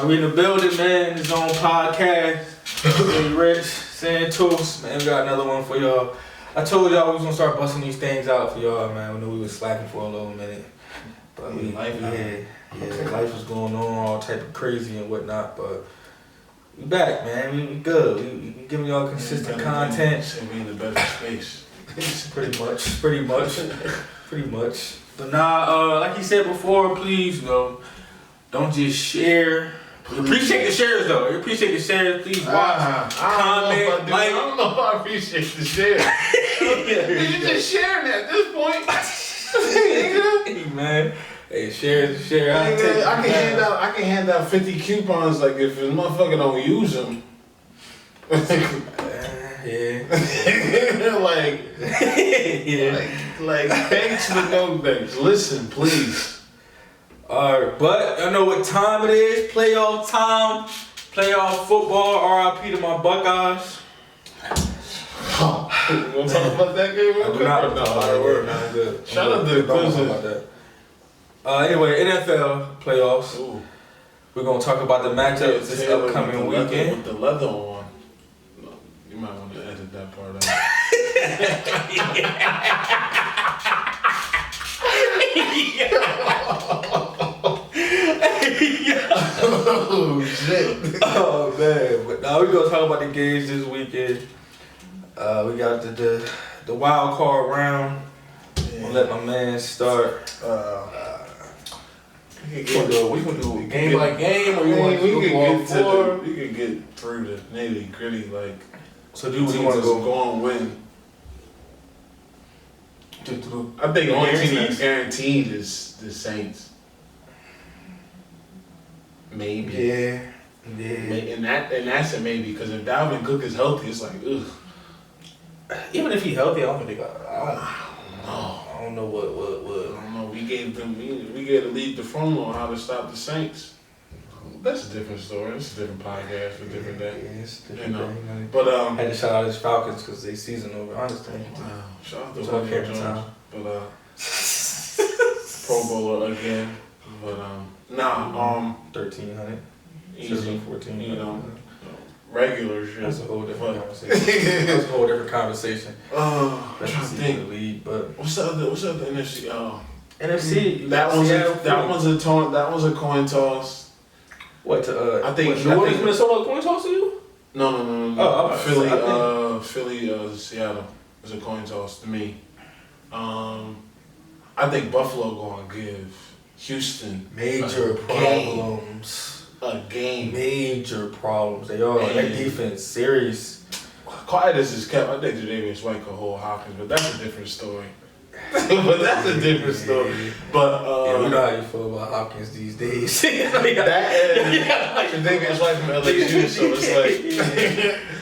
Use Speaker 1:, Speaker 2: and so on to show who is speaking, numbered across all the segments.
Speaker 1: We in the building, man. His own podcast. Hey, Rich, Santos, man. We got another one for y'all. I told y'all we was gonna start busting these things out for y'all, man. We knew we was slacking for a little minute, but life was going on, all type of crazy and whatnot. But we back, man. We good. We giving y'all consistent content.
Speaker 2: We in a better space.
Speaker 1: Pretty much. But nah, like you said before, please, don't just share. We appreciate the shares though. We appreciate the shares. Please watch, comment, like.
Speaker 2: I don't know if I appreciate the share. You just sharing at this point.
Speaker 1: Hey man, hey, share.
Speaker 2: I can hand out 50 coupons. Like if a motherfucker don't use them. Like thanks but no thanks. Listen, please.
Speaker 1: Alright, but I know what time it is. Playoff time. Playoff football. R.I.P. to my Buckeyes.
Speaker 2: You want to talk about that game real quick?
Speaker 1: No, good.
Speaker 2: Shout out to the Clemson.
Speaker 1: Anyway, NFL playoffs.
Speaker 2: Ooh.
Speaker 1: We're going to talk about the matchups this upcoming weekend.
Speaker 2: With the leather on. No, you might want to edit that part out. Oh shit.
Speaker 1: Oh man. But now we're gonna talk about the games this weekend. We got the wild card round. Yeah. We'll let my man start.
Speaker 2: We can do game by game, or you want to we can get through the nitty gritty. Like,
Speaker 1: so do we want to
Speaker 2: go on win? I think the only team that's guaranteed is the Saints. Maybe.
Speaker 1: Yeah.
Speaker 2: And that's a maybe, because if Dalvin Cook is healthy, it's like, ugh.
Speaker 1: Even if he's healthy, I don't think
Speaker 2: I
Speaker 1: don't know what.
Speaker 2: I don't know. We gave the lead the phone on how to stop the Saints. That's a different story. It's a different podcast for a different day.
Speaker 1: Yeah, it's a different day.
Speaker 2: But
Speaker 1: I had to shout out his Falcons because they season over. I understand.
Speaker 2: Shout out to Julio Jones. But Pro Bowler again. But
Speaker 1: 1,300.
Speaker 2: Easy.
Speaker 1: 14.
Speaker 2: Regular shit.
Speaker 1: That's a whole different conversation. That's a whole different conversation.
Speaker 2: I'm trying to think.
Speaker 1: The lead, but
Speaker 2: what's the other NFC?
Speaker 1: NFC.
Speaker 2: That was a coin toss.
Speaker 1: What to
Speaker 2: I think
Speaker 1: New Orleans, Minnesota coin toss to you?
Speaker 2: No.
Speaker 1: Oh,
Speaker 2: Philly, Seattle was a coin toss to me. I think Buffalo gonna give Houston
Speaker 1: major problems.
Speaker 2: A game.
Speaker 1: Major problems. They are. That defense serious.
Speaker 2: Quiet as is kept. I think Jadavius White could hold Hopkins, but that's a different story. But that's a different story. But
Speaker 1: we know how you feel about Hopkins these days.
Speaker 2: That and Jadavius White from LSU, so it's like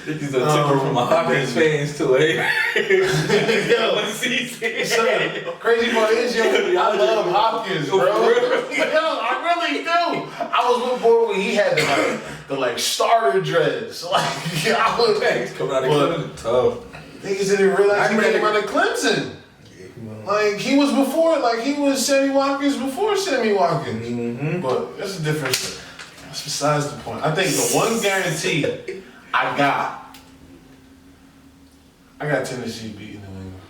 Speaker 1: this is a tipper from a Hopkins fans too, eh?
Speaker 2: Crazy part is, I love Hopkins, bro. I really do. I was with boy when he had the starter dreads. Like I was
Speaker 1: coming out of Clemson. Tough.
Speaker 2: Niggas didn't realize he came out of Clemson. Like he was before, he was Sammy Watkins before Sammy Watkins.
Speaker 1: Mm-hmm.
Speaker 2: But that's a different. That's besides the point. I think the one guarantee I got Tennessee beating New England.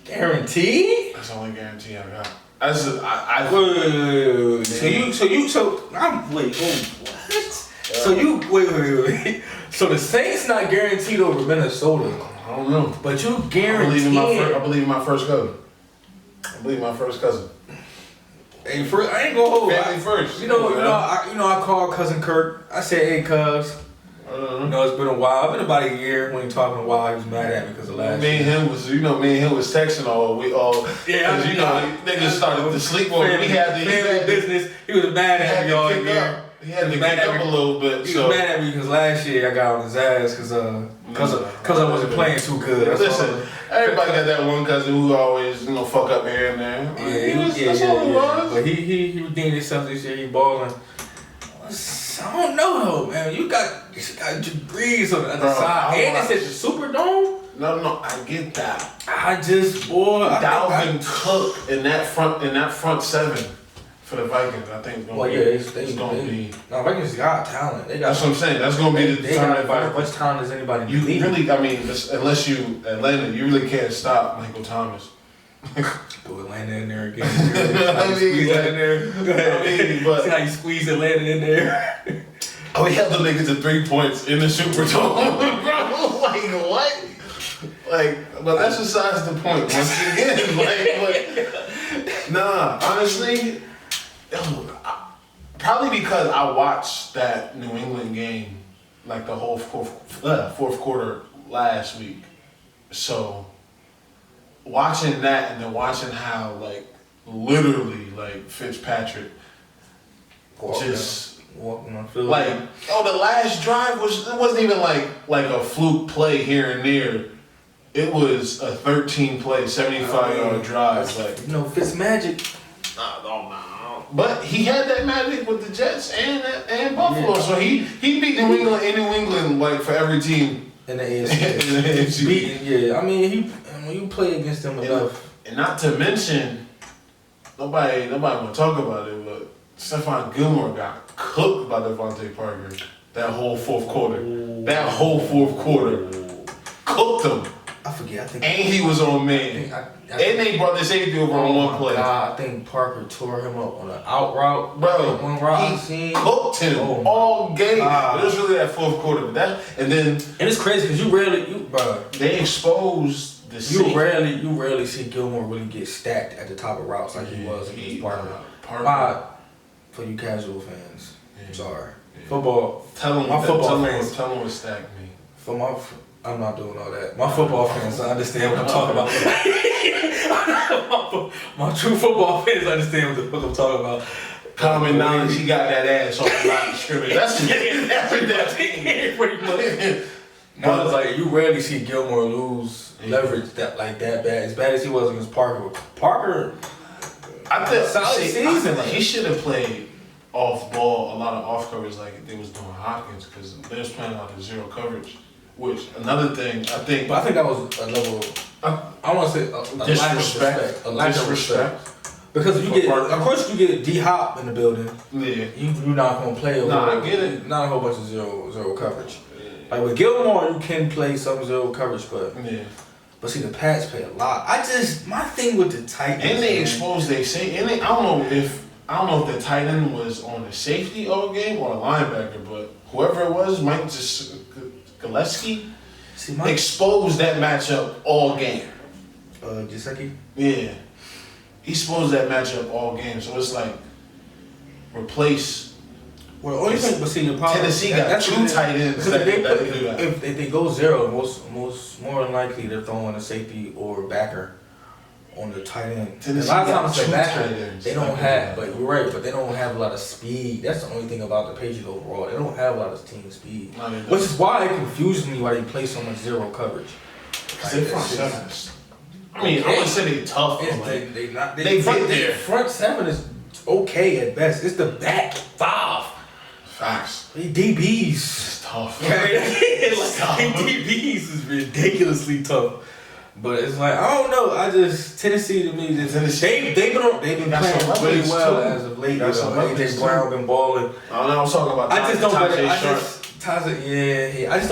Speaker 1: Guarantee?
Speaker 2: That's the only guarantee I got.
Speaker 1: Wait. So the Saints not guaranteed over Minnesota.
Speaker 2: I don't know.
Speaker 1: But you guaranteed.
Speaker 2: I believe in my first cousin.
Speaker 1: Hey, first, I ain't gonna hold
Speaker 2: family first.
Speaker 1: I called cousin Kirk. I said, "Hey, cuz." It's been a while. It's been about a year. When he talking a while, he was mad at me because of last year.
Speaker 2: Me and him was texting all. Niggas started to sleep on. We had the business.
Speaker 1: He was mad at me all year.
Speaker 2: He had to kick up a little bit.
Speaker 1: He was mad at me because last year I got on his ass because I wasn't playing too good.
Speaker 2: Listen, everybody got that one cousin who always fuck up here and there. That's all it was.
Speaker 1: But he redeemed himself this year. He balling. I don't know though, man. You got degrees on the other side, and it's at the Superdome.
Speaker 2: No, I get that.
Speaker 1: Dalvin
Speaker 2: Cook in that front seven. For the Vikings, I think it's going
Speaker 1: Well,
Speaker 2: to
Speaker 1: yeah,
Speaker 2: be.
Speaker 1: it's
Speaker 2: going to be.
Speaker 1: No, Vikings got talent. They got.
Speaker 2: That's what I'm saying. That's going to be the
Speaker 1: They got
Speaker 2: determining
Speaker 1: as much talent as anybody in
Speaker 2: You
Speaker 1: the league.
Speaker 2: really, I mean, unless you Atlanta, you really can't stop Michael Thomas.
Speaker 1: Throw Atlanta in there again.
Speaker 2: I mean,
Speaker 1: squeeze that in there. Go ahead.
Speaker 2: I mean, but
Speaker 1: see how you squeeze Atlanta in there.
Speaker 2: oh, we held the niggas to 3 points in the Superdome, bro. Like what? Like, but that's besides the point. Once again, like, nah. Honestly, probably because I watched that New England game, like the whole fourth quarter last week. So watching that and then watching how like literally like Fitzpatrick just
Speaker 1: walking on field.
Speaker 2: like the last drive wasn't even like a fluke play here and there. It was a 13-play, 75-yard drive. Like
Speaker 1: Fitz magic.
Speaker 2: No. But he had that magic with the Jets and Buffalo. Yeah. So he beat New England in New England like for every team
Speaker 1: in the AFC. Yeah, I mean when you play against them enough.
Speaker 2: And not to mention, nobody want to talk about it, but Stephon Gilmore got cooked by Devontae Parker that whole fourth quarter. Cooked him.
Speaker 1: I forget. I think.
Speaker 2: And he was on man. And they brought the safety over on one play.
Speaker 1: God, I think Parker tore him up on an out route.
Speaker 2: Bro,
Speaker 1: one route
Speaker 2: he cooked him all game. But it was really that fourth quarter. And
Speaker 1: it's crazy because bro.
Speaker 2: They exposed the
Speaker 1: you rarely see Gilmore really get stacked at the top of routes like he was against Parker. For you casual fans, I'm sorry. Yeah. Football.
Speaker 2: Tell them what stacked me.
Speaker 1: I'm not doing all that. My football fans understand what I'm talking about. my true football fans understand what the fuck I'm talking about.
Speaker 2: Common knowledge, he got that ass off the line of scrimmage. That's pretty much.
Speaker 1: But it's like you rarely see Gilmore lose leverage that bad. As bad as he was against Parker. Parker,
Speaker 2: I think
Speaker 1: solid season.
Speaker 2: He should have played off ball, a lot of off coverage like they was doing Hopkins because they was playing a lot of zero coverage. Which another thing I think
Speaker 1: that was a level. I want to say a
Speaker 2: disrespect.
Speaker 1: A lack of respect. Because of course you get D Hop in the building.
Speaker 2: Yeah,
Speaker 1: you're not gonna play.
Speaker 2: I get it.
Speaker 1: Not a whole bunch of zero coverage. Yeah. Like with Gilmore, you can play some zero coverage, but But see, the Pats play a lot. My thing with the Titans.
Speaker 2: And they exposed I don't know if the tight end was on the safety all game or a linebacker, but whoever it was, Mike Gillespie exposed that matchup all game.
Speaker 1: Gesicki?
Speaker 2: Yeah. He exposed that matchup all game. So it's like replace.
Speaker 1: Well, the only thing, but see, the problem
Speaker 2: Tennessee got two tight ends.
Speaker 1: If they go zero, more than likely they're throwing a safety or backer on the tight end. A lot of times they backer, they don't have. But you're right, but they don't have a lot of speed. That's the only thing about the Patriots overall. They don't have a lot of team speed, which is why it confuses me why they play so much zero coverage.
Speaker 2: Because they're front sevens. I mean, I wouldn't say they tough. They get there.
Speaker 1: Front seven is okay at best. It's the back five.
Speaker 2: Facts.
Speaker 1: DBs.
Speaker 2: It's tough.
Speaker 1: DBs is ridiculously tough. But it's like, I don't know. Tennessee to me, they've been playing really well as of late. AJ Brown been balling.
Speaker 2: I don't know. I'm talking about.
Speaker 1: I just don't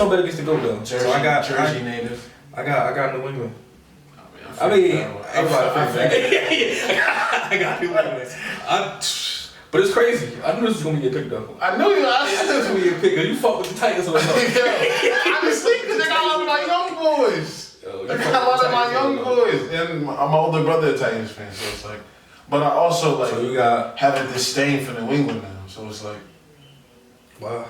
Speaker 1: bet against the go though.
Speaker 2: So I got Jersey native.
Speaker 1: I got New England. I mean, I got New England. But it's crazy. I knew this was gonna be a pick though.
Speaker 2: I knew
Speaker 1: this was gonna be a pick. You fuck with the Titans or something.
Speaker 2: Honestly, because they got a lot of my young boys. They got a lot of my young boys, and my older brother a Titans fan, so it's like. But I also like.
Speaker 1: So you got
Speaker 2: have a disdain for New England now, so it's like.
Speaker 1: Wow.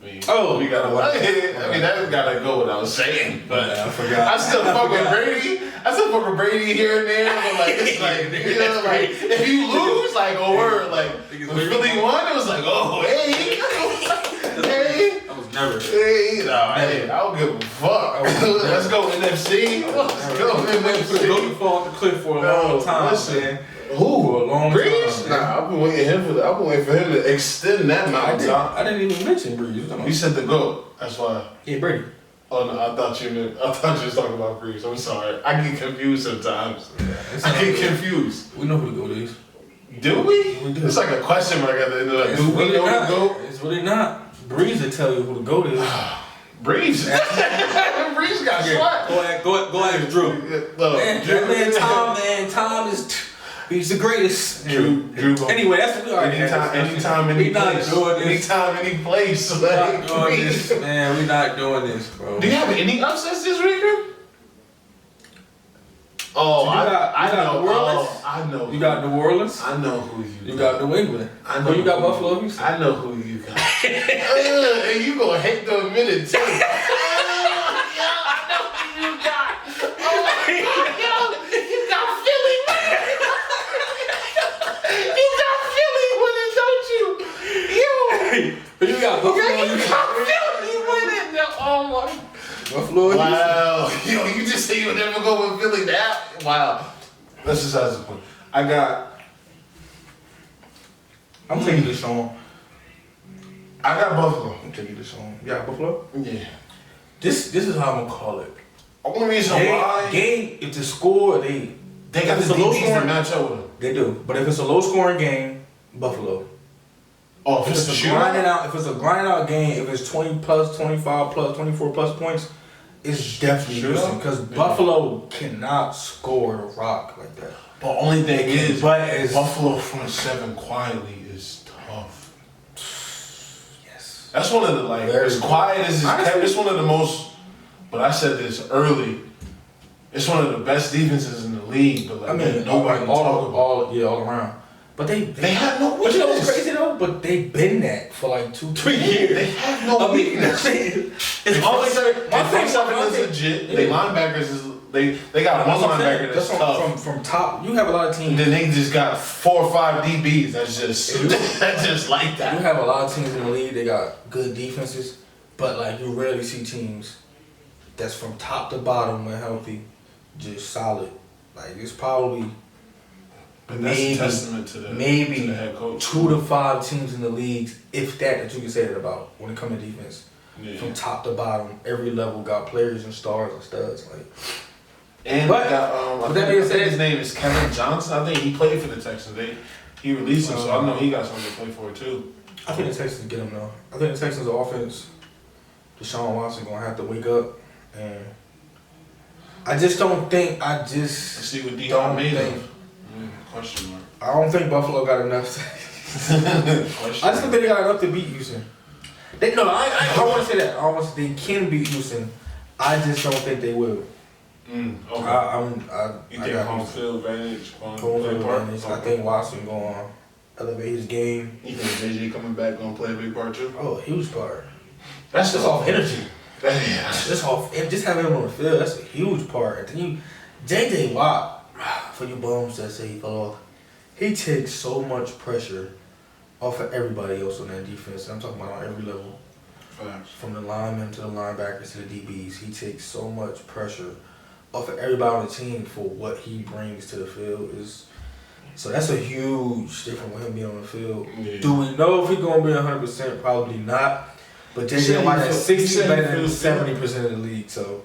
Speaker 2: We gotta. I mean, that gotta go without saying, but
Speaker 1: I forgot.
Speaker 2: I still fuck with Brady. I still fuck with Brady here and there, but like it's like like if you lose, like word, like when Philly won, it was like hey.
Speaker 1: I was never.
Speaker 2: Hey, I don't give a fuck. Let's go NFC. Let's go NFC.
Speaker 1: Don't fall off the cliff for a long time, man.
Speaker 2: Who?
Speaker 1: For a long
Speaker 2: Breeze?
Speaker 1: time.
Speaker 2: Nah, I've been waiting for him to extend that mountain.
Speaker 1: I didn't even mention Breeze.
Speaker 2: You said the GOAT. That's why.
Speaker 1: Yeah, Brady.
Speaker 2: Oh no, I thought you was talking about Breeze. I'm sorry. I get confused sometimes.
Speaker 1: Yeah,
Speaker 2: I get confused.
Speaker 1: We know who the GOAT is.
Speaker 2: Do we?
Speaker 1: We do.
Speaker 2: It's like a question mark at the end of it.
Speaker 1: It's
Speaker 2: Do we
Speaker 1: really
Speaker 2: know
Speaker 1: not.
Speaker 2: the GOAT?
Speaker 1: It's really not. Breeze will tell you who the GOAT is.
Speaker 2: Breeze. Breeze got swept.
Speaker 1: Go ahead, Drew. Tom is. He's the greatest.
Speaker 2: Drew.
Speaker 1: Anyway, that's what we are.
Speaker 2: Anytime, any place.
Speaker 1: We're not doing this, man. We're not doing this, bro.
Speaker 2: Do you have any upsets this weekend? Oh,
Speaker 1: So I know. New Orleans?
Speaker 2: I know.
Speaker 1: You got New Orleans.
Speaker 2: I know who you.
Speaker 1: You got New England.
Speaker 2: I know.
Speaker 1: You got Buffalo. Houston.
Speaker 2: I know who you got. And you gonna hate the minute too. I know who you got. Oh my God, you got Philly. You got Philly winning, don't you?
Speaker 1: You got Buffalo.
Speaker 2: You got Philly winning. Oh my.
Speaker 1: Buffalo.
Speaker 2: Wow. Yo, you just say you would never go with Philly now? Wow. That's just as a point.
Speaker 1: I'm taking this on.
Speaker 2: I got Buffalo.
Speaker 1: I'm taking this on. You got Buffalo?
Speaker 2: Yeah.
Speaker 1: This is how I'm gonna call it.
Speaker 2: Only reason why
Speaker 1: If the score they
Speaker 2: got the DBs to match up with them.
Speaker 1: They do. But if it's a low scoring game, Buffalo.
Speaker 2: Oh,
Speaker 1: If it's a grinding out game, if it's 20 plus, 25 plus, 24 plus points, it's definitely Houston because Buffalo cannot score the rock like that.
Speaker 2: But only thing is,
Speaker 1: but
Speaker 2: Buffalo front seven quietly is tough.
Speaker 1: Yes.
Speaker 2: That's one of the as quiet as it's kept. It's one of the most. But I said this early. It's one of the best defenses in the league. But nobody
Speaker 1: all around. But they
Speaker 2: have no weakness.
Speaker 1: But you know what's crazy though? But they've been that for like 2-3 years.
Speaker 2: They have no weakness. It's always their front seven is legit. They linebackers is they got one linebacker that's tough.
Speaker 1: From top, you have a lot of teams.
Speaker 2: And then they just got 4 or 5 DBs. That's just like that.
Speaker 1: You have a lot of teams in the league. They got good defenses, but like you rarely see teams that's from top to bottom when healthy, just solid. Like it's probably.
Speaker 2: But that's a testament to the head coach.
Speaker 1: 2 to 5 teams in the league, if that you can say that about when it comes to defense.
Speaker 2: Yeah.
Speaker 1: From top to bottom, every level got players and stars and studs. Like,
Speaker 2: I think his name is Kevin Johnson. I think he played for the Texans. He released him, so I know he got something to play for too.
Speaker 1: I think the Texans get him though. I think the Texans' offense, Deshaun Watson gonna have to wake up, and I just don't think.
Speaker 2: See what Dion made of. Question mark.
Speaker 1: I don't think Buffalo got enough. I just don't think they got enough to beat Houston. I don't want to say that. I want to say they can beat Houston. I just don't think they will.
Speaker 2: Okay.
Speaker 1: You
Speaker 2: think home field advantage?
Speaker 1: I think Watson gonna elevate his game.
Speaker 2: You think JJ coming back gonna play a big part too?
Speaker 1: Oh, a huge part.
Speaker 2: That's
Speaker 1: just off energy.
Speaker 2: Just
Speaker 1: having him on the field. That's a huge part. And then JJ Watt. For you bums that say he fell off, he takes so much pressure off of everybody else on that defense. I'm talking about on every level.
Speaker 2: Facts.
Speaker 1: From the linemen to the linebackers to the DBs. He takes so much pressure off of everybody on the team for what he brings to the field. So that's a huge difference with him being on the field. Yeah. Do we know if he's going to be 100%? Probably not. But JJ Watt has 60 better than 70% of the league. So.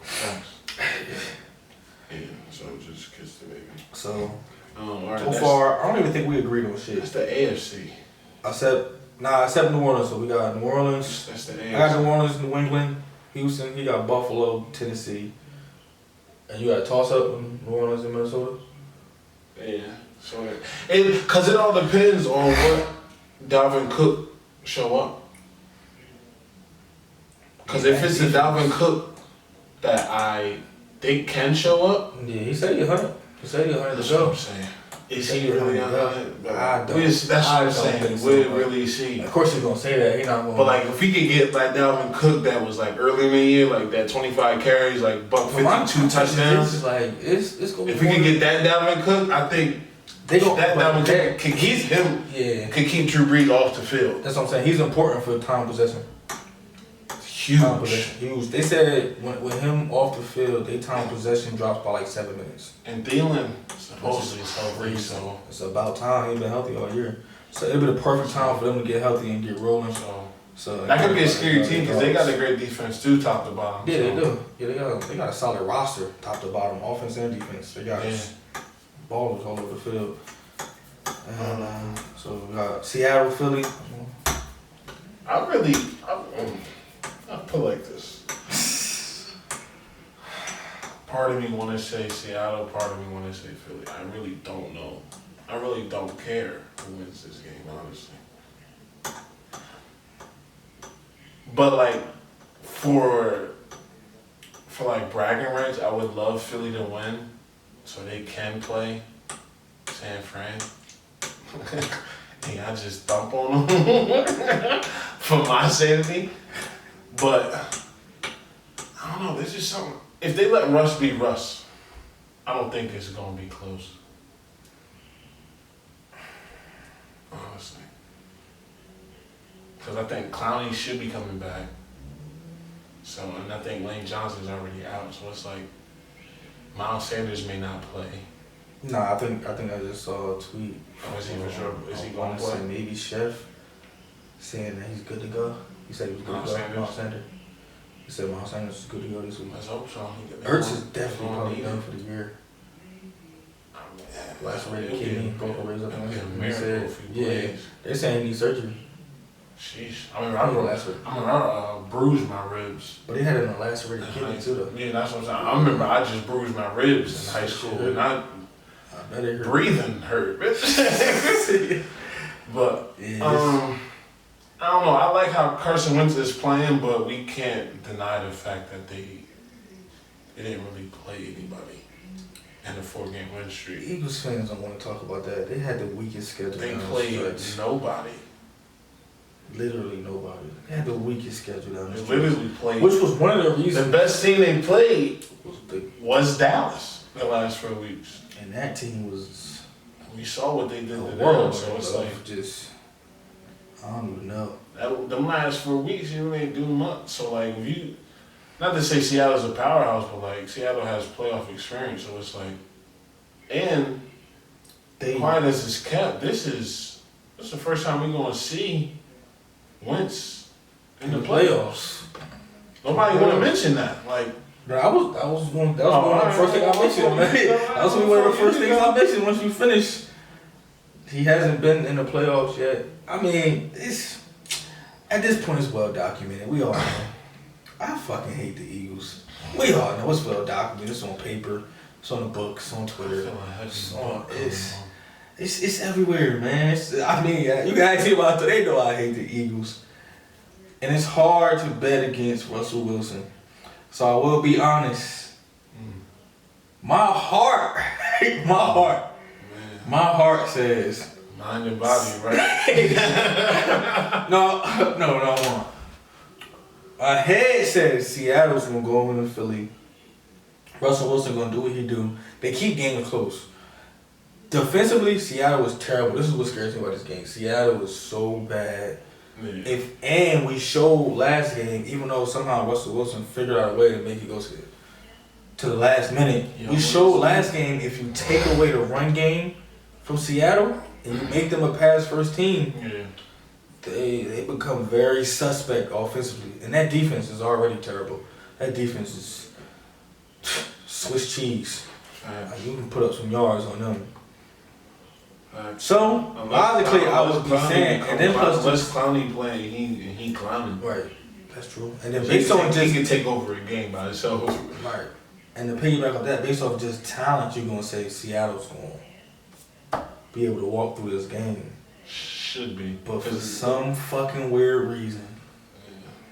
Speaker 2: Yeah, so just kiss the baby.
Speaker 1: So,
Speaker 2: right,
Speaker 1: so far, I don't even think we agreed on shit.
Speaker 2: That's the AFC.
Speaker 1: Except New Orleans. So we got New Orleans.
Speaker 2: That's the AFC.
Speaker 1: I got New Orleans, New England, Houston. He got Buffalo, Tennessee. And you got a toss-up in New Orleans and Minnesota?
Speaker 2: Yeah. So, because it all depends on what Dalvin Cook show up. Because if it's a Dalvin Cook that I think can show up.
Speaker 1: Yeah, he said he's 100. He said he's 100 to go.
Speaker 2: That's what I'm saying. Is he really 100? That's what I'm saying. We'll really see.
Speaker 1: Of course he's going to say that. He's not going to.
Speaker 2: But like if we could get like Dalvin Cook that was like early in the year, like that 25 carries, like buck 52 touchdowns.
Speaker 1: It's going to be.
Speaker 2: If we can get that Dalvin Cook, I think Dalvin Cook can keep him. Yeah. Can keep Drew Brees off the field.
Speaker 1: That's what I'm saying. He's important for time possession. Huge. They said with him off the field, their time possession drops by like 7 minutes.
Speaker 2: And Thielen supposedly is healthy, so
Speaker 1: it's about time. He's been healthy all year, so it'll be the perfect time for them to get healthy and get rolling. So
Speaker 2: that could be a scary team because they got a great defense too, top to bottom.
Speaker 1: Yeah, they do. Yeah, they got a solid roster, top to bottom, offense and defense. They got ballers all over the field. And so we got Seattle, Philly.
Speaker 2: I put like this. Part of me want to say Seattle, part of me want to say Philly. I really don't know. I really don't care who wins this game, honestly. But like, for like bragging rights, I would love Philly to win, so they can play San Fran. And I just dump on them for my sanity. But I don't know. There's just something. If they let Russ be Russ, I don't think it's gonna be close. Honestly. Because I think Clowney should be coming back. So, and I think Lane Johnson's already out. So it's like Miles Sanders may not play.
Speaker 1: Nah, I think I just saw a tweet.
Speaker 2: Oh, is he for sure? Is he going to
Speaker 1: say
Speaker 2: play?
Speaker 1: maybe Chef saying that he's good to go. He said he was good to go. Miles Sanders. He said Miles Sanders is good to go this week.
Speaker 2: Let's hope so.
Speaker 1: Ertz is definitely probably done for the year. Last rated kidney, broken ribs, I think. He said, yeah, they're saying he needs surgery.
Speaker 2: Sheesh. I bruised my ribs.
Speaker 1: But he had it in the lacerated kidney too, though.
Speaker 2: Yeah, that's what I'm saying. I remember I just bruised my ribs in high school, and I
Speaker 1: bet it hurt.
Speaker 2: Breathing hurt, bitch. But I don't know. I like how Carson Wentz is playing, but we can't deny the fact that they didn't really play anybody in the 4-game win streak.
Speaker 1: Eagles fans don't want to talk about that. They had the weakest schedule.
Speaker 2: They played nobody.
Speaker 1: Literally nobody. They had the weakest schedule down the
Speaker 2: They
Speaker 1: stretch.
Speaker 2: literally played.
Speaker 1: Which was one of the reasons.
Speaker 2: The best team they played was Dallas the last 4 weeks.
Speaker 1: And that team was.
Speaker 2: We saw what they did to
Speaker 1: world,
Speaker 2: them, so it's like
Speaker 1: just. I don't even know.
Speaker 2: Them last 4 weeks, you really ain't doing much. So like, if you, not to say Seattle's a powerhouse, but like Seattle has playoff experience, so it's like, and quiet as it's kept, this is the first time we're gonna see Wentz in the playoffs. Nobody want to mention that, like.
Speaker 1: That was one of the first things I mentioned, man. That was one of the first things I mentioned once you finish. He hasn't been in the playoffs yet. I mean, it's at this point it's well documented. We all know. I fucking hate the Eagles. We all know it's well documented. It's on paper. It's on the books. It's on Twitter. It's everywhere, man. I mean, you guys see about it. They know I hate the Eagles, and it's hard to bet against Russell Wilson. So I will be honest. My heart says.
Speaker 2: Mind your body, right?
Speaker 1: No, I won't. My head says Seattle's gonna go over to Philly. Russell Wilson gonna do what he do. They keep games close. Defensively, Seattle was terrible. This is what scares me about this game. Seattle was so bad. Yeah. And we showed last game, even though somehow Russell Wilson figured out a way to make it go to the last minute. We showed last game if you take away the run game from Seattle and you make them a pass first team, they become very suspect offensively. And that defense is already terrible. That defense is Swiss cheese. You can put up some yards on them. So, logically, I would be saying, and then plus
Speaker 2: unless Clowney playing, he clowning.
Speaker 1: Right, that's true. And then based on
Speaker 2: he can take over a game by himself.
Speaker 1: Right, and to piggyback on that, based off just talent, you're gonna say Seattle's gonna be able to walk through this game.
Speaker 2: Should be,
Speaker 1: but for some fucking weird reason,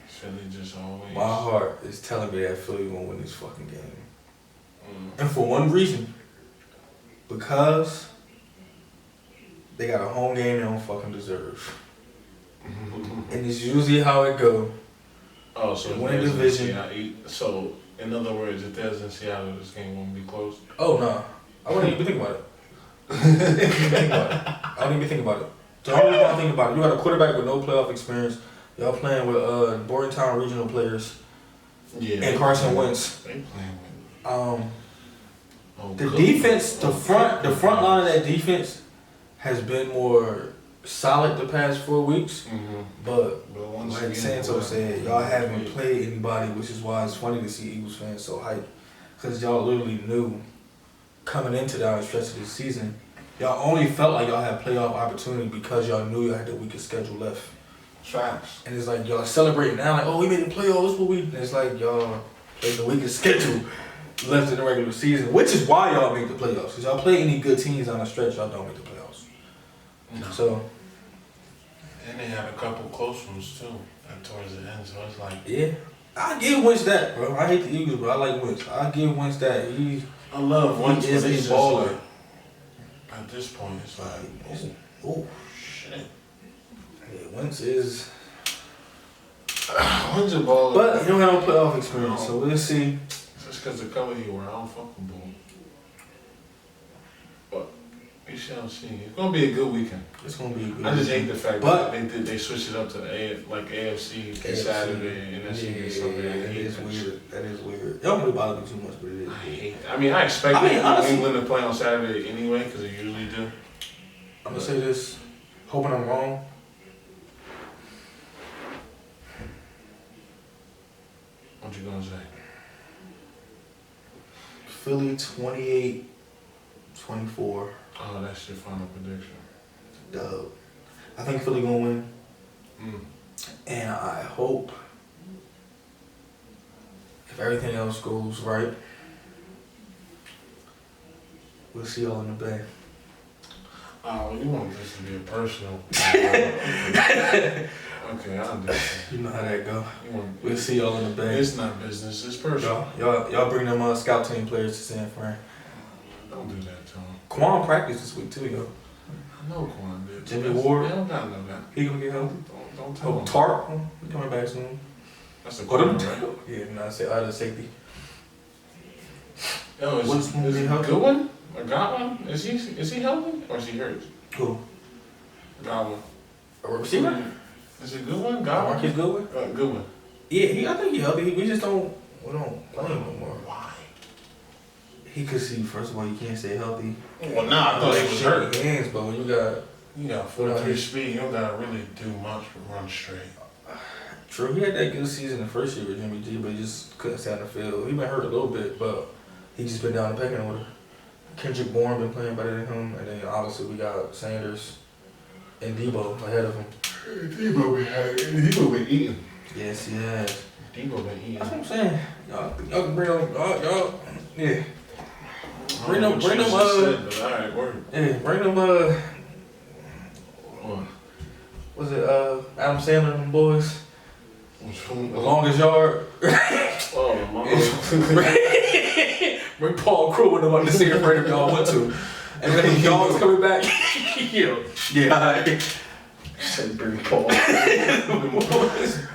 Speaker 2: Philly just always.
Speaker 1: My heart is telling me that Philly gonna win this fucking game, and for one reason, because. They got a home game they don't fucking deserve. And it's usually how it go.
Speaker 2: Oh, so
Speaker 1: win a division.
Speaker 2: So, in other words, if there's in Seattle, this game won't be close?
Speaker 1: Oh, no. I wouldn't even think about it. I don't even think about it. So I don't even think about it. You got a quarterback with no playoff experience. Y'all playing with Bordentown regional players.
Speaker 2: Yeah.
Speaker 1: And Carson Wentz.
Speaker 2: They playing with.
Speaker 1: The defense, the front line of that defense has been more solid the past 4 weeks, but like Santos said, y'all haven't played anybody, which is why it's funny to see Eagles fans so hyped, because y'all literally knew coming into the stretch of this season y'all only felt like y'all had playoff opportunity because y'all knew y'all had the weakest schedule left.
Speaker 2: Facts.
Speaker 1: And it's like y'all celebrating now, like, oh, we made the playoffs, but and it's like y'all played the weakest schedule left in the regular season, which is why y'all make the playoffs. Because y'all play any good teams on the stretch, y'all don't make the playoffs.
Speaker 2: No.
Speaker 1: So.
Speaker 2: And they had a couple close ones too towards the end, so it's like.
Speaker 1: Yeah. I give Wentz that, bro. I hate the Eagles, but I like Wentz. I give Wentz that.
Speaker 2: I love Wentz,
Speaker 1: he is
Speaker 2: but he's
Speaker 1: a baller.
Speaker 2: like, at this point, it's like,
Speaker 1: oh shit. Yeah, Wentz is.
Speaker 2: Wentz a baller.
Speaker 1: But he don't have no playoff experience, so we'll see.
Speaker 2: Just because the cover you were, I don't fucking boo. But we shall see. It's gonna be a good weekend.
Speaker 1: It's gonna be a good
Speaker 2: I just hate
Speaker 1: weekend.
Speaker 2: the fact
Speaker 1: But
Speaker 2: that they switched it up to AFC Saturday and NFC Sunday.
Speaker 1: That is weird. That is weird. It don't really bother me too much, but it is.
Speaker 2: I hate that. I mean, I expected New England to play on Saturday anyway, because they usually do.
Speaker 1: I'm gonna say this, hoping I'm wrong.
Speaker 2: What you gonna say?
Speaker 1: Philly 28-24.
Speaker 2: Oh, that's your final prediction.
Speaker 1: Dub. I think Philly gonna win.
Speaker 2: Mm.
Speaker 1: And I hope if everything else goes right, we'll see y'all in the Bay.
Speaker 2: Oh, you want this to be a personal? Okay, I understand.
Speaker 1: You know how that go. We'll see y'all in the Bay.
Speaker 2: It's not business. It's personal.
Speaker 1: Y'all bring them scout team players to San Fran.
Speaker 2: Don't do that, Tom.
Speaker 1: Quan practiced this week too, yo.
Speaker 2: I know Quan did.
Speaker 1: Jimmy Ward.
Speaker 2: I don't gotta know that.
Speaker 1: He gonna get healthy.
Speaker 2: Don't tell him.
Speaker 1: Tart. He coming back soon.
Speaker 2: That's a corner, right?
Speaker 1: Yeah, no, I said other safety.
Speaker 2: Yo, is he a good one? A Godwin? Is he healthy or is he hurt?
Speaker 1: Who?
Speaker 2: Godwin.
Speaker 1: A receiver?
Speaker 2: Is it a good one? Godwin?
Speaker 1: Marcus Goodwin?
Speaker 2: Good one.
Speaker 1: Yeah, I think he's healthy. We don't play him no more.
Speaker 2: Why?
Speaker 1: He could see. First of all, you can't stay healthy.
Speaker 2: Well, nah, I thought he was hurt.
Speaker 1: Hands, but when you got
Speaker 2: 43 speed, you don't gotta really do much but run straight.
Speaker 1: True, he had that good season the first year with Jimmy G, but he just couldn't stay on the field. He been hurt a little bit, but he just been down the pecking order. Kendrick Bourne been playing better than him, and then obviously we got Sanders and Debo ahead of him.
Speaker 2: Debo been eating.
Speaker 1: Yes, he has.
Speaker 2: Debo been eating.
Speaker 1: That's what I'm saying. Y'all can bring them, yeah. Bring them,
Speaker 2: alright, word.
Speaker 1: Yeah, bring them,
Speaker 2: What?
Speaker 1: was it, Adam Sandler and them boys? The longest yard.
Speaker 2: Oh, my.
Speaker 1: Bring Paul Crew and them up to see if random y'all went to. And then y'all was coming back. Yeah.
Speaker 2: Said bring Paul. I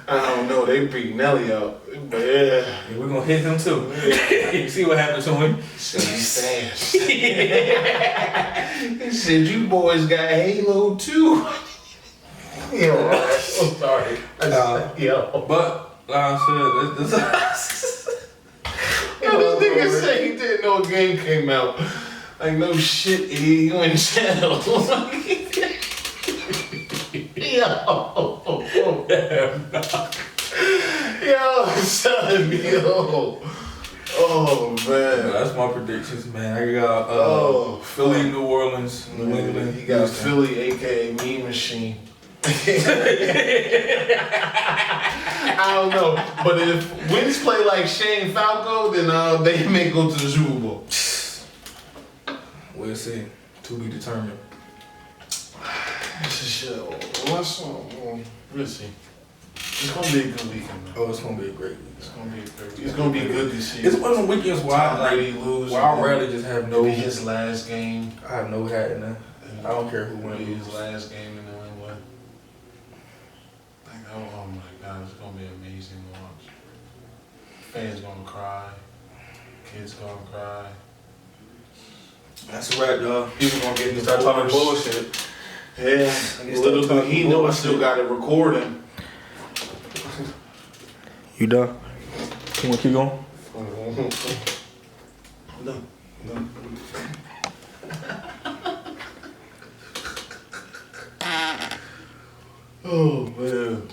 Speaker 2: don't know, they beat Nelly up. But yeah.
Speaker 1: We're gonna hit him too. You see what happened to him?
Speaker 2: So he's fast. He said, you boys got Halo too. Yo, I'm so sorry. Yo.
Speaker 1: But, like I said, this
Speaker 2: Yo, this nigga said he didn't know a game came out. Like, no shit, you in jail. Yo, son, yo. Oh, man.
Speaker 1: That's my predictions, man. I got Philly, New Orleans, New England.
Speaker 2: He got Philly, a.k.a. Mean Machine. I don't know, but if Wentz play like Shane Falco, then they may go to the Super Bowl.
Speaker 1: We'll see. To be determined.
Speaker 2: We'll see. It's gonna be a good weekend, man.
Speaker 1: Oh, it's gonna be a great week.
Speaker 2: It's gonna be a great week. It's gonna be good this year.
Speaker 1: It's one of the weekends where I
Speaker 2: lose.
Speaker 1: Where I rarely just have no.
Speaker 2: His last game.
Speaker 1: I have no hat in there. I don't care who wins.
Speaker 2: His last game in New England. Like, oh my God, it's gonna be amazing to watch. Fans gonna cry. Kids gonna cry.
Speaker 1: That's a wrap, y'all.
Speaker 2: People gonna get
Speaker 1: Start talking bullshit.
Speaker 2: Yeah, little do he know I still got it recording.
Speaker 1: You done? You wanna keep going?
Speaker 2: No. Oh man.